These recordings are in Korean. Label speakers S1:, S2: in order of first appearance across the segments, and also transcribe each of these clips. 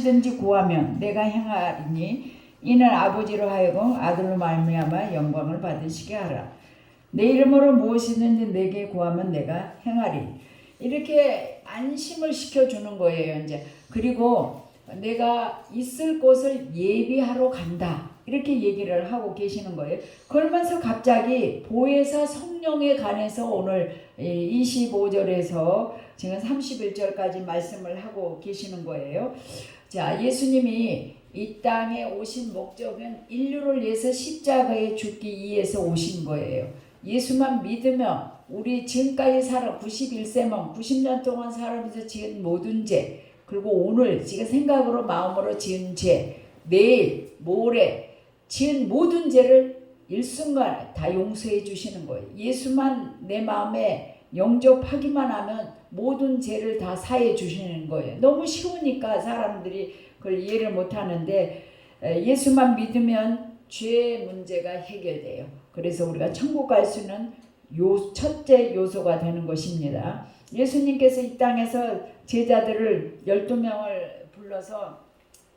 S1: 무엇이든지 구하면 내가 행하리니 이는 아버지로 하여금 아들로 말미암아 영광을 받으시게 하라. 내 이름으로 무엇이든지 내게 구하면 내가 행하리. 이렇게 안심을 시켜주는 거예요. 이제 그리고 내가 있을 곳을 예비하러 간다. 이렇게 얘기를 하고 계시는 거예요. 그러면서 갑자기 보혜사 성령에 관해서 오늘 25절에서 지금 31절까지 말씀을 하고 계시는 거예요. 자, 예수님이 이 땅에 오신 목적은 인류를 위해서 십자가에 죽기 위해서 오신 거예요. 예수만 믿으면 우리 지금까지 살아 91세만 90년 동안 살아면서 지은 모든 죄, 그리고 오늘 지금 생각으로 마음으로 지은 죄, 내일 모레 지은 모든 죄를 일순간 다 용서해 주시는 거예요. 예수만 내 마음에 영접하기만 하면 모든 죄를 다 사해 주시는 거예요. 너무 쉬우니까 사람들이 그걸 이해를 못하는데 예수만 믿으면 죄 문제가 해결돼요. 그래서 우리가 천국 갈 수는 첫째 요소가 되는 것입니다. 예수님께서 이 땅에서 제자들을 12명을 불러서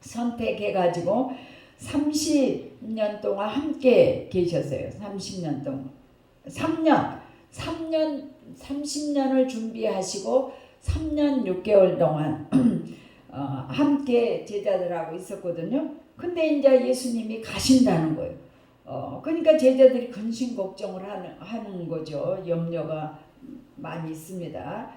S1: 선택해가지고 30년 동안 함께 계셨어요. 30년 동안 30년을 준비하시고 3년 6개월 동안 함께 제자들하고 있었거든요. 근데 이제 예수님이 가신다는 거예요. 그러니까 제자들이 근심 걱정을 하는 거죠. 염려가 많이 있습니다.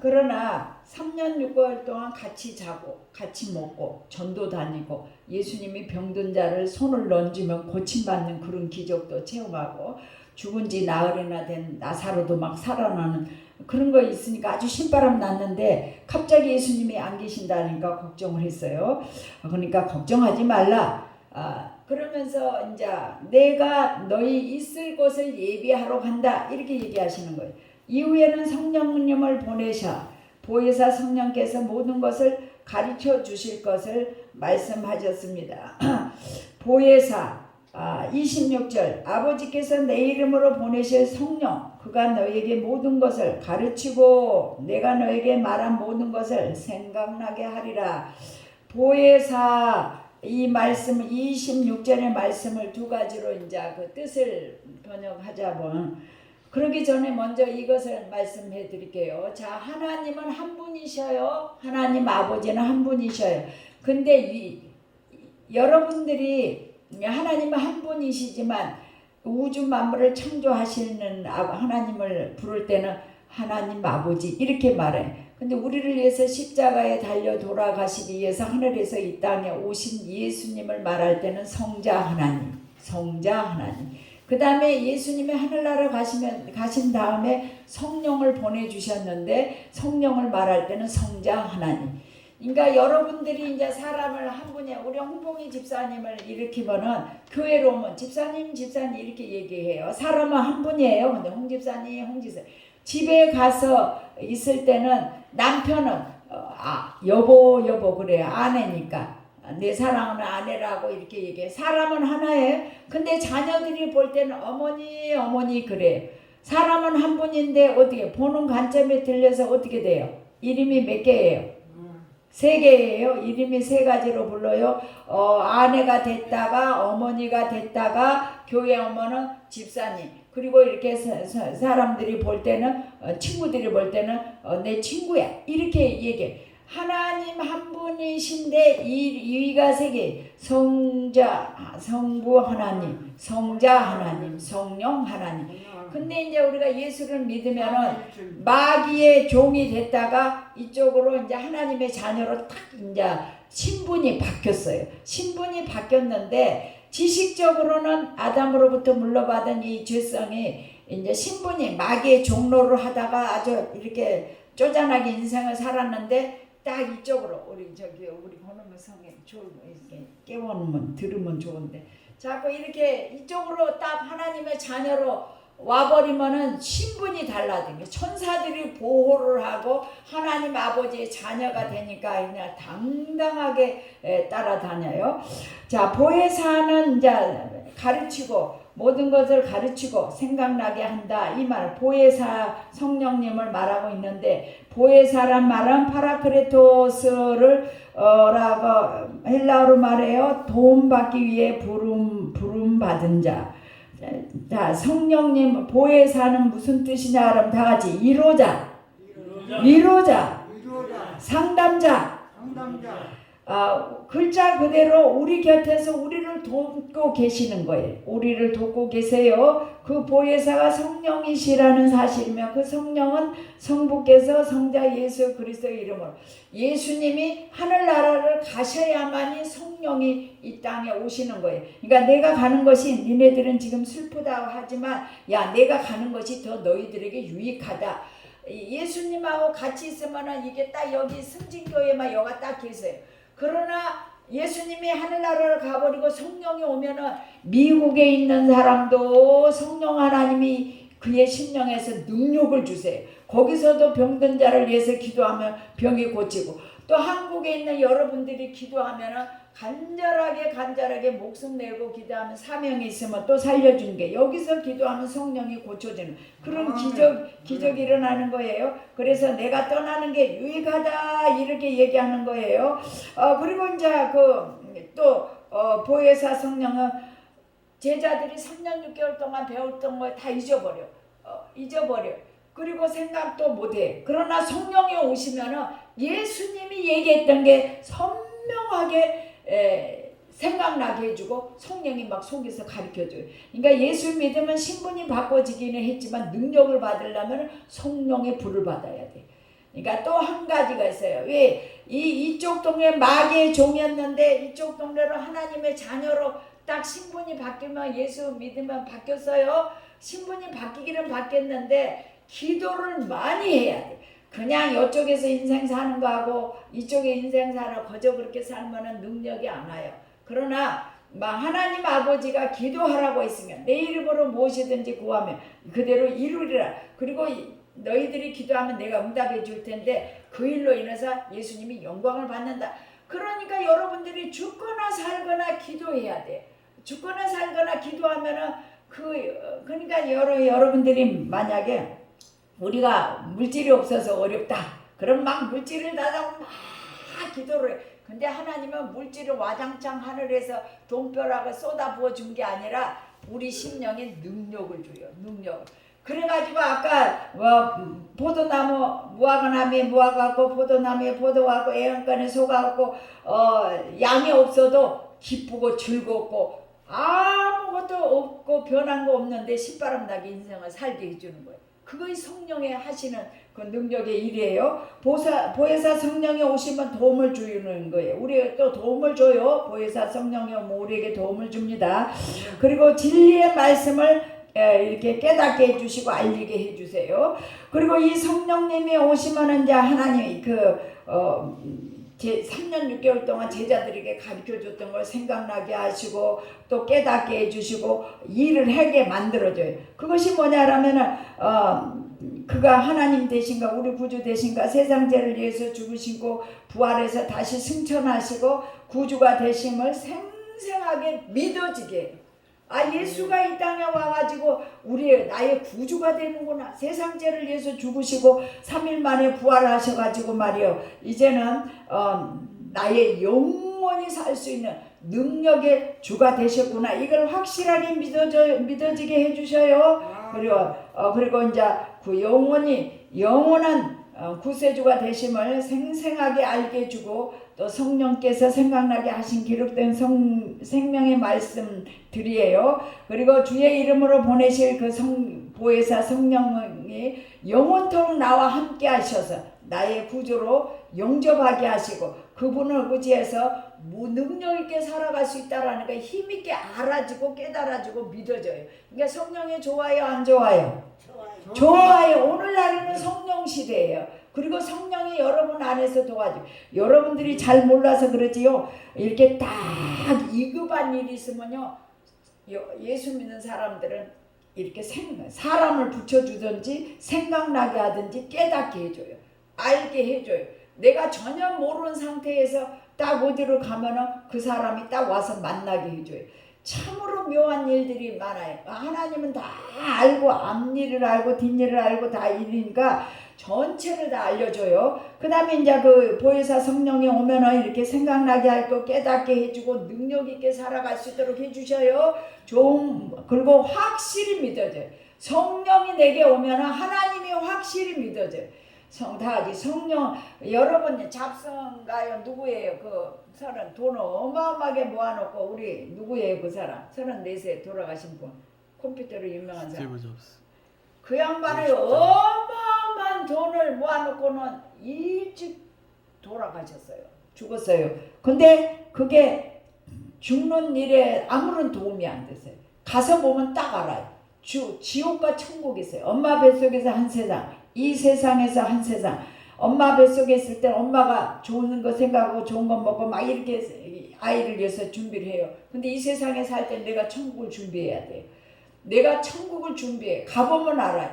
S1: 그러나 3년 6개월 동안 같이 자고 같이 먹고 전도 다니고 예수님이 병든 자를 손을 얹으면 고침받는 그런 기적도 체험하고 죽은 지 나흘이나 된 나사로도 막 살아나는 그런 거 있으니까 아주 신바람 났는데 갑자기 예수님이 안 계신다니까 걱정을 했어요. 그러니까 걱정하지 말라. 그러면서 이제 내가 너희 있을 곳을 예비하러 간다 이렇게 얘기하시는 거예요. 이후에는 성령님을 보내셔 보혜사 성령께서 모든 것을 가르쳐 주실 것을 말씀하셨습니다. 보혜사 26절 아버지께서 내 이름으로 보내실 성령 그가 너에게 모든 것을 가르치고 내가 너에게 말한 모든 것을 생각나게 하리라. 보혜사 이 말씀 26절의 말씀을 두 가지로 이제 그 뜻을 번역하자면 그러기 전에 먼저 이것을 말씀해 드릴게요. 자, 하나님은 한 분이셔요. 하나님 아버지는 한 분이셔요. 근데 여러분들이 하나님은 한 분이시지만 우주 만물을 창조하시는 하나님을 부를 때는 하나님 아버지 이렇게 말해. 근데 우리를 위해서 십자가에 달려 돌아가시기 위해서 하늘에서 이 땅에 오신 예수님을 말할 때는 성자 하나님, 성자 하나님. 그 다음에 예수님이 하늘나라 가신 다음에 성령을 보내주셨는데 성령을 말할 때는 성자 하나님. 그러니까 여러분들이 이제 사람을 한 분에 우리 홍봉이 집사님을 일으키면은 교회로 오면 집사님 이렇게 얘기해요. 사람은 한 분이에요. 근데 홍 집사님 집에 가서 있을 때는 남편은 여보 그래요. 아내니까. 내 사랑하는 아내라고 이렇게 얘기해. 사람은 하나예요. 근데 자녀들이 볼 때는 어머니 그래. 사람은 한 분인데 어떻게 보는 관점에 들려서 어떻게 돼요? 이름이 몇 개예요? 3개예요. 이름이 3가지로 불러요. 아내가 됐다가 어머니가 됐다가 교회 오면은 집사님. 그리고 이렇게 사람들이 볼 때는 친구들이 볼 때는 내 친구야 이렇게 얘기해. 하나님 한 분이신데 이위가 3개. 성자, 성부 하나님, 성자 하나님, 성령 하나님. 근데 이제 우리가 예수를 믿으면은 마귀의 종이 됐다가 이쪽으로 이제 하나님의 자녀로 딱 이제 신분이 바뀌었어요. 신분이 바뀌었는데 지식적으로는 아담으로부터 물려받은 이 죄성이 이제 신분이 마귀의 종로를 하다가 아주 이렇게 쪼잔하게 인생을 살았는데 딱 이쪽으로 우리 권은무 성에 이렇게 깨워놓으면 들으면 좋은데 자꾸 이렇게 이쪽으로 딱 하나님의 자녀로 와버리면은 신분이 달라진 게 천사들이 보호를 하고 하나님 아버지의 자녀가 되니까 그냥 당당하게 따라다녀요. 자, 보혜사는 이제 가르치고 모든 것을 가르치고 생각나게 한다. 이 말 보혜사 성령님을 말하고 있는데 보혜사란 말은 파라크레토스를 라고 헬라어로 말해요. 도움받기 위해 부름 받은 자. 자, 성령님 보혜사는 무슨 뜻이냐 그러면 다 같이 위로자, 상담자. 글자 그대로 우리 곁에서 우리를 돕고 계시는 거예요. 우리를 돕고 계세요. 그 보혜사가 성령이시라는 사실이며 그 성령은 성부께서 성자 예수 그리스도의 이름으로 예수님이 하늘나라를 가셔야만이 성령이 이 땅에 오시는 거예요. 그러니까 내가 가는 것이 니네들은 지금 슬프다고 하지만 야 내가 가는 것이 더 너희들에게 유익하다. 예수님하고 같이 있으면 이게 딱 여기 승진교회만 여가 딱 계세요. 그러나 예수님이 하늘나라를 가버리고 성령이 오면은 미국에 있는 사람도 성령 하나님이 그의 심령에서 능력을 주세요. 거기서도 병든 자를 위해서 기도하면 병이 고치고 또 한국에 있는 여러분들이 기도하면은 간절하게 목숨 내고 기도하면 사명이 있으면 또 살려주는 게 여기서 기도하면 성령이 고쳐지는 그런 기적이 일어나는 거예요. 그래서 내가 떠나는 게 유익하다 이렇게 얘기하는 거예요. 그리고 이제 또 보혜사 성령은 제자들이 3년 6개월 동안 배웠던 걸 다 잊어버려. 그리고 생각도 못해. 그러나 성령이 오시면은 예수님이 얘기했던 게 선명하게 생각나게 해주고 성령이 막 속에서 가르쳐줘요. 그러니까 예수 믿으면 신분이 바꿔지기는 했지만 능력을 받으려면 성령의 불을 받아야 돼. 그러니까 또 한 가지가 있어요. 왜 이쪽 동네 마귀의 종이었는데 이쪽 동네로 하나님의 자녀로 딱 신분이 바뀌면 예수 믿으면 바뀌었어요. 신분이 바뀌기는 바뀌었는데 기도를 많이 해야 돼. 그냥 이쪽에서 인생 사는 거하고 이쪽에 인생 살아 거저 그렇게 살면은 능력이 안 와요. 그러나 하나님 아버지가 기도하라고 했으면 내 이름으로 무엇이든지 구하면 그대로 이루리라. 그리고 너희들이 기도하면 내가 응답해 줄 텐데 그 일로 인해서 예수님이 영광을 받는다. 그러니까 여러분들이 죽거나 살거나 기도해야 돼. 죽거나 살거나 기도하면은 그러니까 여러분들이 만약에 우리가 물질이 없어서 어렵다. 그럼 막 물질을 달라고 막 기도를 해. 근데 하나님은 물질을 와장창 하늘에서 돈벼락을 쏟아 부어 준 게 아니라 우리 심령에 능력을 줘요. 능력. 그래가지고 아까 포도나무 무화과나무에 무화과고 포도나무에 포도하고 애양간에 소가고 양이 없어도 기쁘고 즐겁고 아무것도 없고 변한 거 없는데 신바람 나게 인생을 살게 해주는 거예요. 그것이 성령의 하시는 그 능력의 일이에요. 보혜사 성령이 오시면 도움을 주는 거예요. 우리가 또 도움을 줘요. 보혜사 성령이 오면 우리에게 도움을 줍니다. 그리고 진리의 말씀을 이렇게 깨닫게 해주시고 알리게 해주세요. 그리고 이 성령님이 오시면 이제 하나님이 3년 6개월 동안 제자들에게 가르쳐줬던 걸 생각나게 하시고 또 깨닫게 해주시고 일을 하게 만들어줘요. 그것이 뭐냐라면은 그가 하나님 되신가 우리 구주 되신가 세상 죄를 위해서 죽으시고 부활해서 다시 승천하시고 구주가 되심을 생생하게 믿어지게 해요. 예수가 이 땅에 와가지고 나의 구주가 되는구나. 세상 죄를 위해서 죽으시고 3일 만에 부활하셔가지고 말이요. 이제는 나의 영원히 살 수 있는 능력의 주가 되셨구나. 이걸 확실하게 믿어지게 해주셔요. 그리고 이제 그 영원한 구세주가 되심을 생생하게 알게 해주고 또 성령께서 생각나게 하신 기록된 생명의 말씀들이에요. 그리고 주의 이름으로 보내실 그 보혜사 성령이 영원토록 나와 함께 하셔서 나의 구주로 영접하게 하시고 그분을 의지해서 능력 있게 살아갈 수 있다라는 게 힘있게 알아지고 깨달아지고 믿어져요. 그러니까 성령이 좋아요 안 좋아요? 좋아요. 오늘날에는 성령 시대예요. 그리고 성령이 여러분 안에서 도와줘요. 여러분들이 잘 몰라서 그러지요. 이렇게 딱 이급한 일이 있으면요. 예수 믿는 사람들은 이렇게 사람을 붙여주든지 생각나게 하든지 깨닫게 해줘요. 알게 해줘요. 내가 전혀 모르는 상태에서 딱 어디로 가면은 그 사람이 딱 와서 만나게 해줘요. 참으로 묘한 일들이 많아요. 하나님은 다 알고 앞일을 알고 뒷일을 알고 다 일이니까 전체를 다 알려줘요. 그 다음에 이제 그 보혜사 성령이 오면은 이렇게 생각나게 할 거 깨닫게 해주고 능력 있게 살아갈 수 있도록 해주셔요. 그리고 확실히 믿어져요. 성령이 내게 오면은 하나님이 확실히 믿어져요. 다 같이 성령, 여러분 잡성가요? 누구예요? 그 사람 돈 어마어마하게 모아놓고 우리 누구예요? 그 사람 34세 돌아가신 분, 컴퓨터로 유명한 사람. 그 양반이 어마어마한 돈을 모아놓고는 일찍 돌아가셨어요. 죽었어요. 근데 그게 죽는 일에 아무런 도움이 안 됐어요. 가서 보면 딱 알아요. 지옥과 천국이 있어요. 엄마 뱃속에서 한 세상, 이 세상에서 한 세상. 엄마 뱃속에 있을 때 엄마가 좋은 거 생각하고 좋은 거 먹고 막 이렇게 아이를 위해서 준비를 해요. 근데 이 세상에 살 때 내가 천국을 준비해야 돼요. 내가 천국을 준비해. 가보면 알아요.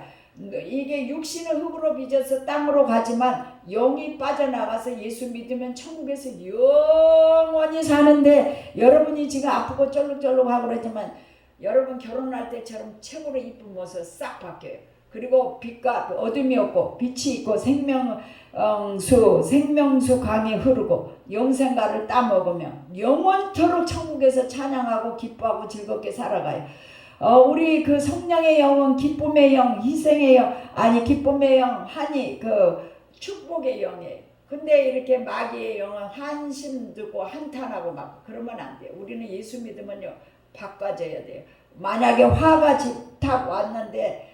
S1: 이게 육신은 흙으로 빚어서 땅으로 가지만 영이 빠져나가서 예수 믿으면 천국에서 영원히 사는데, 여러분이 지금 아프고 쩔룩쩔룩하고 그러지만 여러분 결혼할 때처럼 최고로 이쁜 모습 싹 바뀌어요. 그리고 빛과 어둠이 없고 빛이 있고 생명수 강이 흐르고 영생가를 따먹으며 영원토록 천국에서 찬양하고 기뻐하고 즐겁게 살아가요. 우리 그 성령의 영은 기쁨의 영, 희생의 영, 아니 기쁨의 영, 한이 그 축복의 영이에요. 근데 이렇게 마귀의 영은 한심 듣고 한탄하고 막 그러면 안 돼요. 우리는 예수 믿으면요 바꿔져야 돼요. 만약에 화가 탁 왔는데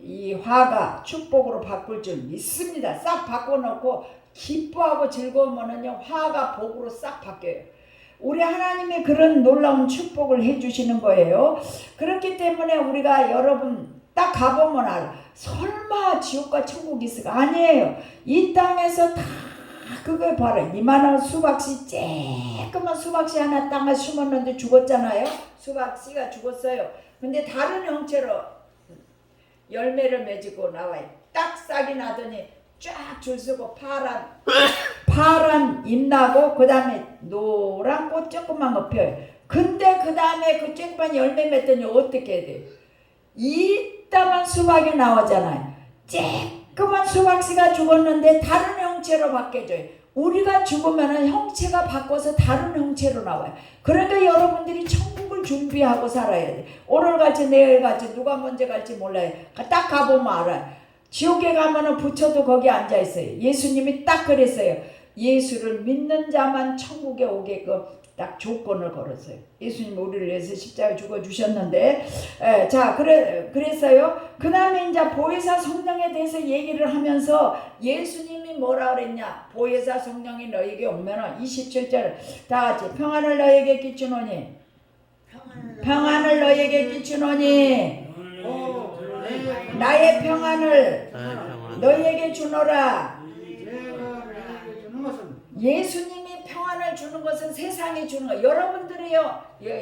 S1: 이 화가 축복으로 바꿀 줄 믿습니다. 싹 바꿔놓고 기뻐하고 즐거우면은요 화가 복으로 싹 바뀌어요. 우리 하나님이 그런 놀라운 축복을 해주시는 거예요. 그렇기 때문에 우리가 여러분 딱 가보면 알아. 설마 지옥과 천국이 있을까? 아니에요. 이 땅에서 다 그걸 봐라. 이만한 수박씨, 쬐끄만 수박씨 하나 땅에 심었는데 죽었잖아요. 수박씨가 죽었어요. 근데 다른 형체로 열매를 맺고 나와요. 딱 싹이 나더니 쫙 줄 서고 파란 잎 나고 그 다음에 노란 꽃 조그만 거 펴요. 근데 그 다음에 그 조그만 열매 맺더니 어떻게 해야 돼요? 이따만 수박이 나오잖아요. 조그만 수박씨가 죽었는데 다른 형체로 바뀌어져요. 우리가 죽으면 형체가 바꿔서 다른 형체로 나와요. 그러니까 여러분들이 천국을 준비하고 살아야 돼요. 오늘 갈지 내일 갈지 누가 먼저 갈지 몰라요. 딱 가보면 알아요. 지옥에 가면은 부처도 거기 앉아 있어요. 예수님이 딱 그랬어요. 예수를 믿는 자만 천국에 오게끔 딱 조건을 걸었어요. 예수님 우리를 위해서 십자가에 죽어 주셨는데, 자 그랬어요. 그 다음에 이제 보혜사 성령에 대해서 얘기를 하면서 예수님이 뭐라 그랬냐? 보혜사 성령이 너에게 오면은 27절 다 같이 평안을 너에게 끼치노니, 평안을 너에게 끼치노니, 나의 평안을 너희에게 주노라. 예수님이 평안을 주는 것은 세상이 주는 거예요.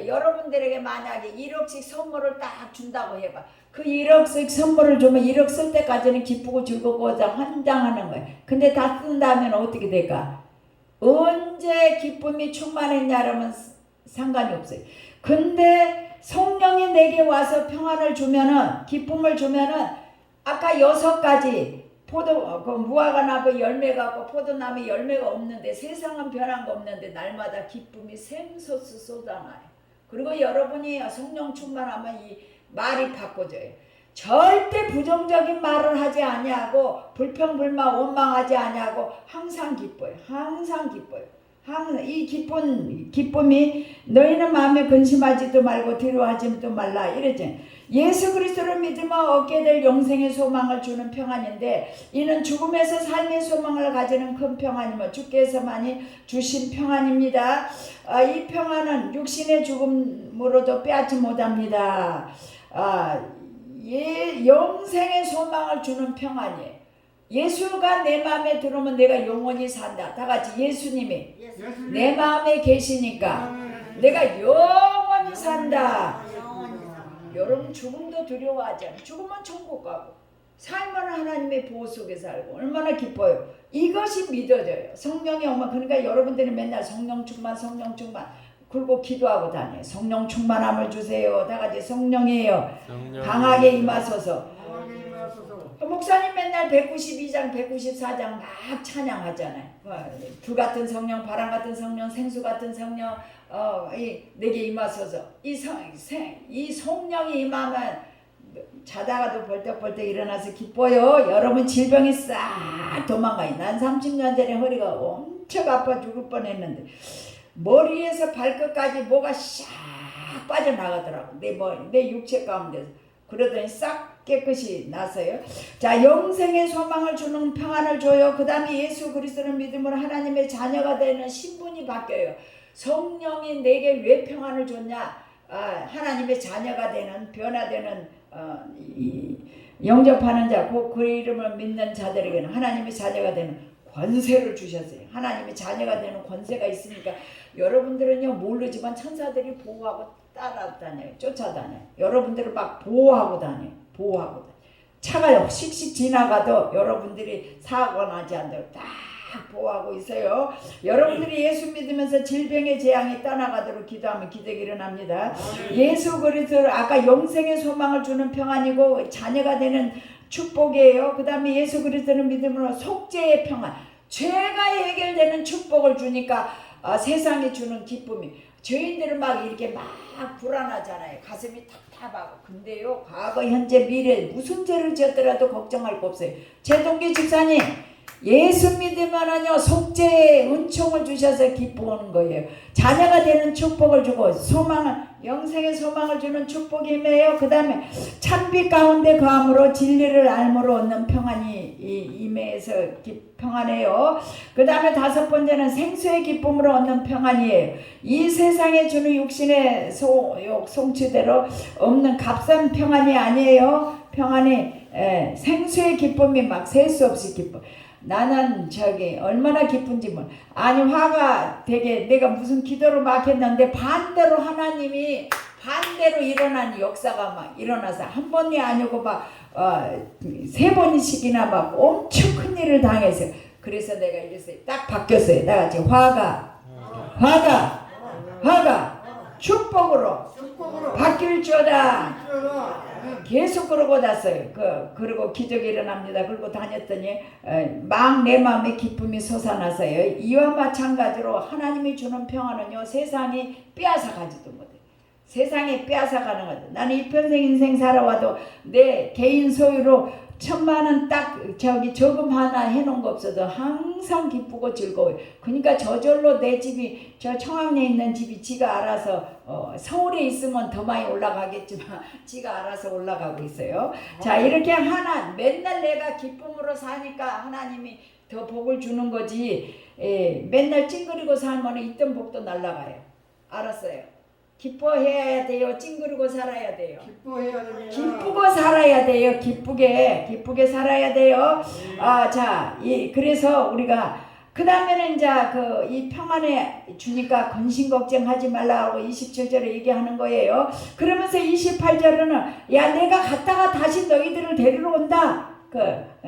S1: 여러분들에게 만약에 1억씩 선물을 딱 준다고 해봐. 그 1억씩 선물을 주면 1억 쓸 때까지는 기쁘고 즐겁고 환장하는 거예요. 근데 다 쓴 다음에는 어떻게 될까? 언제 기쁨이 충만했냐라면 상관이 없어요. 근데 성령이 내게 와서 평안을 주면은, 기쁨을 주면은, 아까 6가지 무화과 나무 열매가 없고 포도나무 열매가 없는데, 세상은 변한 거 없는데 날마다 기쁨이 샘솟아 쏟아나요. 그리고 여러분이 성령 충만하면 이 말이 바꿔져요. 절대 부정적인 말을 하지 아니하고 불평불만 원망하지 아니하고 항상 기뻐요. 항상 기뻐요. 항상 이 기쁨이 너희는 마음에 근심하지도 말고 두려워하지도 말라 이러지. 예수 그리스도를 믿으면 얻게 될 영생의 소망을 주는 평안인데, 이는 죽음에서 삶의 소망을 가지는 큰 평안이며 주께서만이 주신 평안입니다. 이 평안은 육신의 죽음으로도 빼앗지 못합니다. 영생의 소망을 주는 평안이에요. 예수가 내 마음에 들어오면 내가 영원히 산다. 다 같이 예수님이 내 마음에 계시니까 내가 영원히 산다. 여러분 죽음도 두려워하지 않아요. 죽으면 천국 가고 삶은 하나님의 보호 속에 살고 얼마나 기뻐요. 이것이 믿어져요. 성령이 오면. 그러니까 여러분들이 맨날 성령 충만 그리고 기도하고 다녀요. 성령 충만함을 주세요. 다 같이 성령이에요. 강하게 임하소서. 뭐 목사님 맨날 192장 194장 막 찬양하잖아요. 불같은 성령, 바람 같은 성령, 생수 같은 성령 내게 임하소서. 이 성령이 임하면 자다가도 벌떡벌떡 일어나서 기뻐요. 여러분 질병이 싹 도망가요. 난 30년 전에 허리가 엄청 아파 죽을 뻔했는데 머리에서 발끝까지 뭐가 싹 빠져나가더라고. 내 육체 가운데서. 그러더니 싹 깨끗이 나서요. 자, 영생의 소망을 주는 평안을 줘요. 그 다음에 예수 그리스도를 믿음으로 하나님의 자녀가 되는 신분이 바뀌어요. 성령이 내게 왜 평안을 줬냐? 하나님의 자녀가 되는, 변화되는 영접하는 자, 그 이름을 믿는 자들에게는 하나님의 자녀가 되는 권세를 주셨어요. 하나님의 자녀가 되는 권세가 있으니까 여러분들은요 모르지만 천사들이 보호하고 따라다녀요. 쫓아다녀요. 여러분들을 막 보호하고 다녀요. 차가 씩씩 지나가도 여러분들이 사고 나지 않도록 딱 보호하고 있어요. 여러분들이 예수 믿으면서 질병의 재앙이 떠나가도록 기도하면 기적이 일어납니다. 예수 그리스도 아까 영생의 소망을 주는 평안이고 자녀가 되는 축복이에요. 그 다음에 예수 그리스도를 믿음으로 속죄의 평안, 죄가 해결되는 축복을 주니까 세상이 주는 기쁨이, 죄인들은 막 이렇게 막 불안하잖아요. 가슴이 답답하고. 근데요 과거 현재 미래 무슨 죄를 지었더라도 걱정할 거 없어요. 제동기 집사님, 예수 믿으면은요 속죄의 은총을 주셔서 기뻐하는 거예요. 자녀가 되는 축복을 주고 소망을, 영생의 소망을 주는 축복이 임해요. 그 다음에 찬빛 가운데 거함으로 진리를 알므로 얻는 평안이 임해서 평안해요. 그 다음에 다섯 번째는 생수의 기쁨으로 얻는 평안이에요. 이 세상에 주는 육신의 송치대로 없는 값싼 평안이 아니에요. 평안이 생수의 기쁨이 막 셀 수 없이 기뻐. 나는 얼마나 기쁜지 몰라. 아니 화가 되게 내가 무슨 기도를 막 했는데 반대로 하나님이 반대로 일어난 역사가 막 일어나서 한 번이 아니고 막 세 번씩이나 막 엄청 큰 일을 당했어요. 그래서 내가 이랬어요. 딱 바뀌었어요. 나같이 화가 축복으로 바뀔 줄알아. 계속 그러고 났어요. 그리고 기적이 일어납니다. 그리고 다녔더니 막 내 마음에 기쁨이 솟아나서요. 이와 마찬가지로 하나님이 주는 평안은요 세상이 빼앗아 가지도 못해. 세상에 빼앗아 가는 거죠. 나는 이 평생 인생 살아와도 내 개인 소유로 1,000만 원 딱 저금 하나 해놓은 거 없어도 항상 기쁘고 즐거워요. 그러니까 저절로 내 집이 저 청학리에 있는 집이 지가 알아서 서울에 있으면 더 많이 올라가겠지만 지가 알아서 올라가고 있어요. 자, 이렇게 맨날 내가 기쁨으로 사니까 하나님이 더 복을 주는 거지. 맨날 찡그리고 살면 있던 복도 날아가요. 알았어요? 기뻐해야 돼요. 찡그리고 살아야 돼요.
S2: 기뻐해야 됩니다.
S1: 기쁘고 살아야 돼요. 기쁘게 살아야 돼요. 자, 그래서 우리가 그 다음에는 이제 이 평안에 주니까 근심 걱정하지 말라고 27절에 얘기하는 거예요. 그러면서 28절에는 야 내가 갔다가 다시 너희들을 데리러 온다.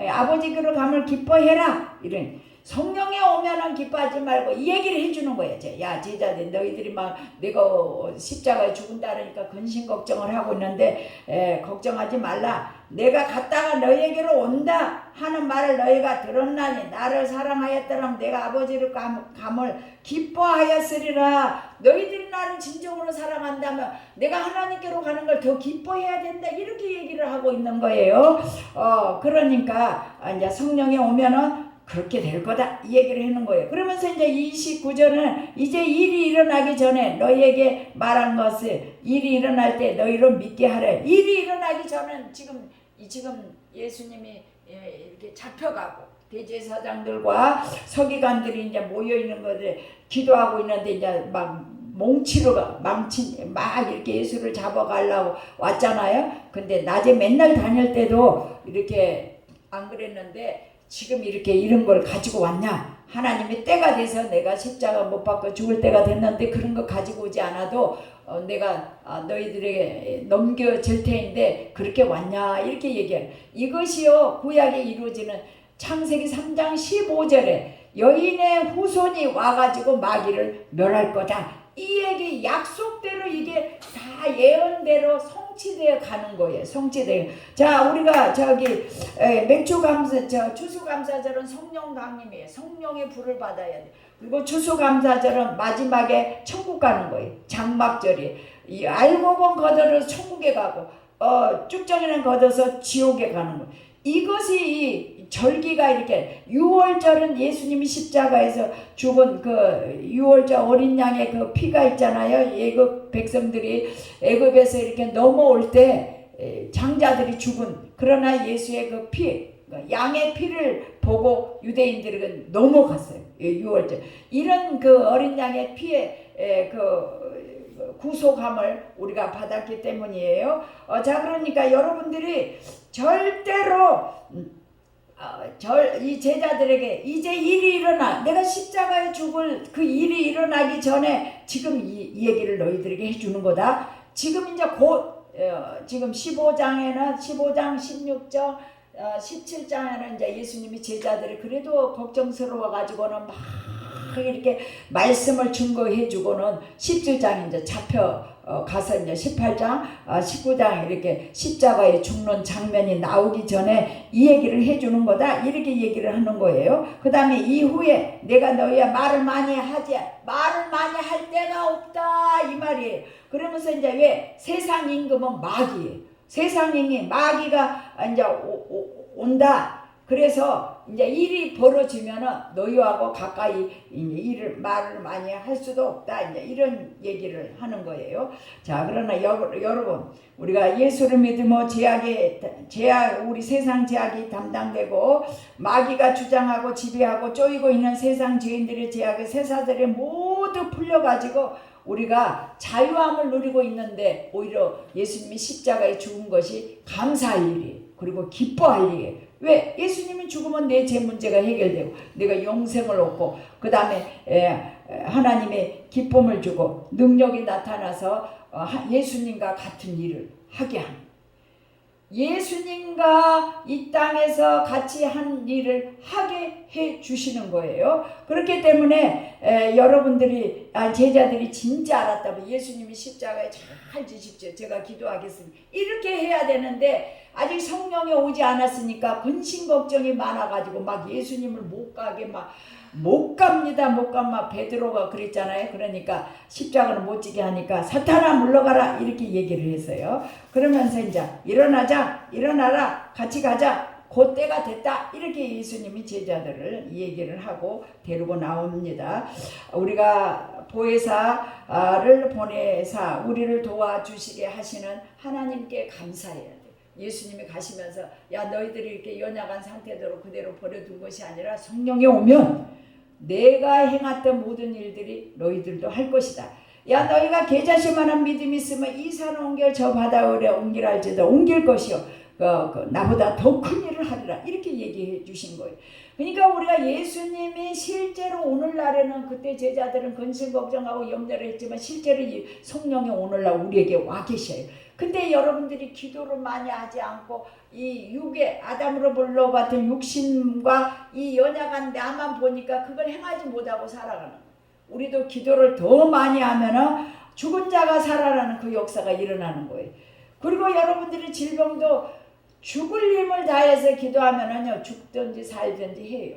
S1: 아버지 귀로 감을 기뻐해라. 이런. 성령이 오면은 기뻐하지 말고 이 얘기를 해주는 거예요. 야 제자들 너희들이 막 내가 십자가에 죽은다 그러니까 근심 걱정을 하고 있는데 걱정하지 말라. 내가 갔다가 너희에게로 온다 하는 말을 너희가 들었나니 나를 사랑하였더라면 내가 아버지를 감을 기뻐하였으리라. 너희들이 나를 진정으로 사랑한다면 내가 하나님께로 가는 걸 더 기뻐해야 된다. 이렇게 얘기를 하고 있는 거예요. 그러니까 이제 성령이 오면은 그렇게 될 거다 이 얘기를 하는 거예요. 그러면서 이제 29절은 이제 일이 일어나기 전에 너희에게 말한 것을 일이 일어날 때 너희로 믿게 하래. 일이 일어나기 전은 지금 예수님이 이렇게 잡혀가고 대제사장들과 서기관들이 이제 모여 있는 것을 기도하고 있는데 이제 막 막 이렇게 예수를 잡아가려고 왔잖아요. 근데 낮에 맨날 다닐 때도 이렇게 안 그랬는데 지금 이렇게 이런 걸 가지고 왔냐? 하나님의 때가 돼서 내가 십자가 못 박고 죽을 때가 됐는데 그런 거 가지고 오지 않아도 내가 너희들에게 넘겨질 테인데 그렇게 왔냐? 이렇게 얘기해요. 이것이요 구약에 이루어지는 창세기 3장 15절에 여인의 후손이 와가지고 마귀를 멸할 거다. 이 얘기 약속대로 이게 다 예언대로 성취되어 가는 거예요. 성취되어. 자, 우리가 저기 추수감사절은 성령 강림이에요. 성령의 불을 받아야 돼. 그리고 추수감사절은 마지막에 천국 가는 거예요. 장막절이. 이 알고 본 거들은 천국에 가고 쭉정이는 걷어서 지옥에 가는 거예요. 이것이 이 절기가 이렇게 6월절은 예수님이 십자가에서 죽은 그 6월절 어린 양의 그 피가 있잖아요. 애굽 백성들이 애굽에서 이렇게 넘어올 때 장자들이 죽은, 그러나 예수의 그 피, 양의 피를 보고 유대인들은 넘어갔어요. 6월절 이런 그 어린 양의 피에 그 구속함을 우리가 받았기 때문이에요. 자, 그러니까 여러분들이 절대로 이 제자들에게 이제 일이 일어나, 내가 십자가에 죽을 그 일이 일어나기 전에 지금 이 얘기를 너희들에게 해주는 거다. 지금 이제 곧 지금 15장, 16장, 17장에는 이제 예수님이 제자들이 그래도 걱정스러워 가지고는 막 이렇게 말씀을 증거해 주고는 17장 이제 잡혀 가서 이제 18장, 19장 이렇게 십자가에 죽는 장면이 나오기 전에 이 얘기를 해주는 거다. 이렇게 얘기를 하는 거예요. 그 다음에 이후에 내가 너희야 말을 많이 할 데가 없다 이 말이에요. 그러면서 이제 왜 세상 임금은 마귀예요. 세상 임금 마귀가 이제 온다. 그래서 이제 일이 벌어지면은 너희하고 가까이 말을 많이 할 수도 없다. 이제 이런 얘기를 하는 거예요. 자, 그러나 여러분, 우리가 예수를 믿으면 우리 세상 제약이 담당되고 마귀가 주장하고 지배하고 쪼이고 있는 세상 죄인들의 제약을 세사들이 모두 풀려가지고 우리가 자유함을 누리고 있는데 오히려 예수님이 십자가에 죽은 것이 감사할 일이에요. 그리고 기뻐할 일이에요. 왜? 예수님이 죽으면 내 죄 문제가 해결되고 내가 영생을 얻고 그 다음에 하나님의 기쁨을 주고 능력이 나타나서 예수님과 같은 일을 하게 합니다. 예수님과 이 땅에서 같이 한 일을 하게 해 주시는 거예요. 그렇기 때문에 여러분들이 제자들이 진짜 알았다면 예수님이 십자가에 잘 지십시오. 제가 기도하겠습니다. 이렇게 해야 되는데 아직 성령이 오지 않았으니까 근심 걱정이 많아가지고 막 예수님을 못 가게 못 갑니다. 막 베드로가 그랬잖아요. 그러니까 십자가를 못 지게 하니까 사탄아 물러가라 이렇게 얘기를 했어요. 그러면서 이제 일어나라 같이 가자 곧 때가 됐다 이렇게 예수님이 제자들을 얘기를 하고 데리고 나옵니다. 우리가 보혜사를 보내사 우리를 도와주시게 하시는 하나님께 감사해야 돼. 예수님이 가시면서 야 너희들이 이렇게 연약한 상태대로 그대로 버려둔 것이 아니라 성령이 오면 내가 행했던 모든 일들이 너희들도 할 것이다. 야 너희가 개자실만한 믿음이 있으면 이 산을 옮겨 저 바다에 옮기랄지도 옮길 것이요 나보다 더 큰 일을 하리라 이렇게 얘기해 주신 거예요. 그러니까 우리가 예수님이 실제로 오늘날에는 그때 제자들은 근심 걱정하고 염려를 했지만 실제로 이 성령이 오늘날 우리에게 와 계셔요. 근데 여러분들이 기도를 많이 하지 않고 이 육의 아담으로 불러받은 육신과 이 연약한 나만 보니까 그걸 행하지 못하고 살아가는 거예요. 우리도 기도를 더 많이 하면은 죽은 자가 살아나는 그 역사가 일어나는 거예요. 그리고 여러분들이 질병도 죽을 힘을 다해서 기도하면은요 죽든지 살든지 해요.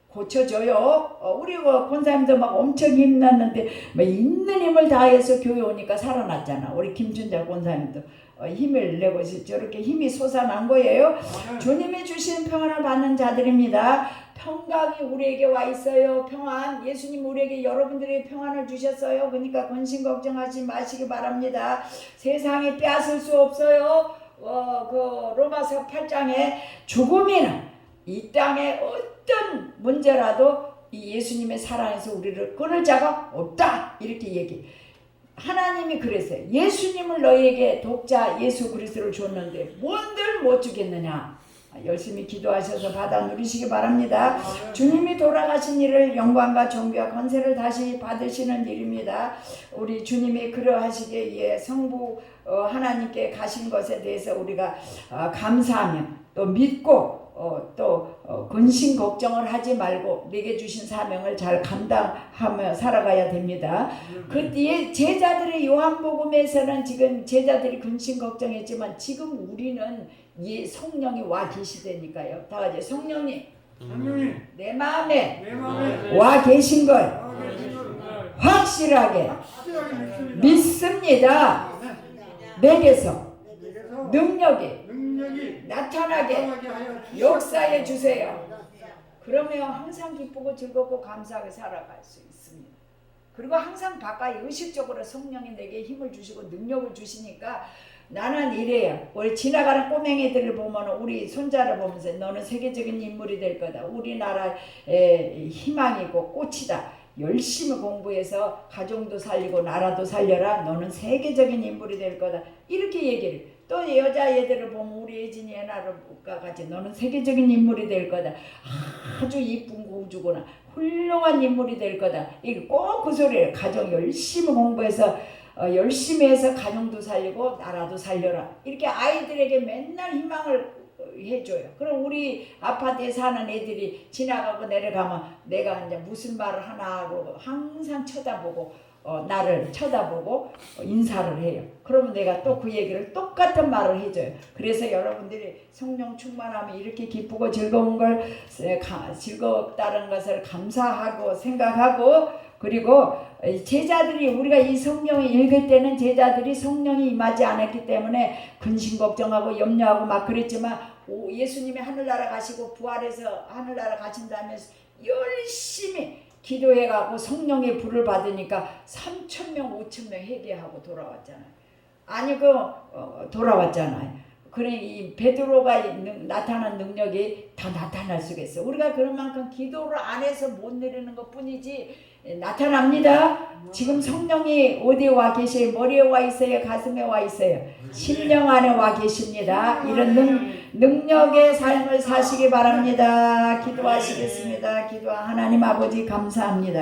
S1: 고쳐줘요. 우리 권사님도 막 엄청 힘났는데 막 있는 힘을 다해서 교회 오니까 살아났잖아. 우리 김춘자 권사님도 힘을 내고 저렇게 힘이 솟아난 거예요. 주님이 주신 평안을 받는 자들입니다. 평강이 우리에게 와 있어요. 평안. 예수님 우리에게 여러분들에게 평안을 주셨어요. 그러니까 근심 걱정하지 마시기 바랍니다. 세상에 빼앗을 수 없어요. 그 로마서 8장에 죽음이나 이 땅에 어떤 문제라도 이 예수님의 사랑에서 우리를 끊을 자가 없다 이렇게 얘기. 하나님이 그랬어요. 예수님을 너희에게 독자 예수 그리스도를 줬는데 뭔들 못 주겠느냐. 열심히 기도하셔서 받아 누리시기 바랍니다. 주님이 돌아가신 일을 영광과 존귀와 권세를 다시 받으시는 일입니다. 우리 주님이 그러하시기에 위해 성부 하나님께 가신 것에 대해서 우리가 감사하며 또 믿고 또 근심 걱정을 하지 말고 내게 주신 사명을 잘 감당하며 살아가야 됩니다. 그 뒤에 제자들의 요한복음에서는 지금 제자들이 근심 걱정했지만 지금 우리는 이 성령이 와 계시다니까요. 다 같이 성령이 내 마음에 와 계신 걸 확실하게 믿습니다. 내게서 능력이 나타나게 역사해 주세요. 그러면 항상 기쁘고 즐겁고 감사하게 살아갈 수 있습니다. 그리고 항상 가까이 의식적으로 성령이 내게 힘을 주시고 능력을 주시니까 나는 이래요. 우리 지나가는 꼬맹이들을 보면 우리 손자를 보면서 너는 세계적인 인물이 될 거다. 우리나라의 희망이고 꽃이다. 열심히 공부해서 가정도 살리고 나라도 살려라. 너는 세계적인 인물이 될 거다. 이렇게 얘기를. 또 여자애들을 보면 우리 예진이 애나가 같이 너는 세계적인 인물이 될 거다. 아주 이쁜 공주구나. 훌륭한 인물이 될 거다. 이거 꼭 그 소리예요. 가정 열심히 공부해서 열심히 해서 가정도 살리고 나라도 살려라. 이렇게 아이들에게 맨날 희망을 해줘요. 그럼 우리 아파트에 사는 애들이 지나가고 내려가면 내가 이제 무슨 말을 하나 하고 항상 쳐다보고 나를 쳐다보고 인사를 해요. 그러면 내가 또 그 얘기를 똑같은 말을 해줘요. 그래서 여러분들이 성령 충만하면 이렇게 기쁘고 즐거운 걸 즐겁다는 것을 감사하고 생각하고 그리고 제자들이 우리가 이 성령을 읽을 때는 제자들이 성령이 임하지 않았기 때문에 근심 걱정하고 염려하고 막 그랬지만 예수님이 하늘나라 가시고 부활해서 하늘나라 가신 다음에 열심히 기도해가고 성령의 불을 받으니까 3,000명 5,000명 회개하고 돌아왔잖아요. 아니 돌아왔잖아요. 그래 이 베드로가 나타난 능력이 다 나타날 수가 있어. 우리가 그런 만큼 기도를 안 해서 못 내리는 것뿐이지 나타납니다. 지금 성령이 어디에 와 계세요? 머리에 와 있어요? 가슴에 와 있어요? 심령 안에 와 계십니다. 이런 능력의 삶을 사시기 바랍니다. 기도하시겠습니다. 기도 하나님 아버지 감사합니다.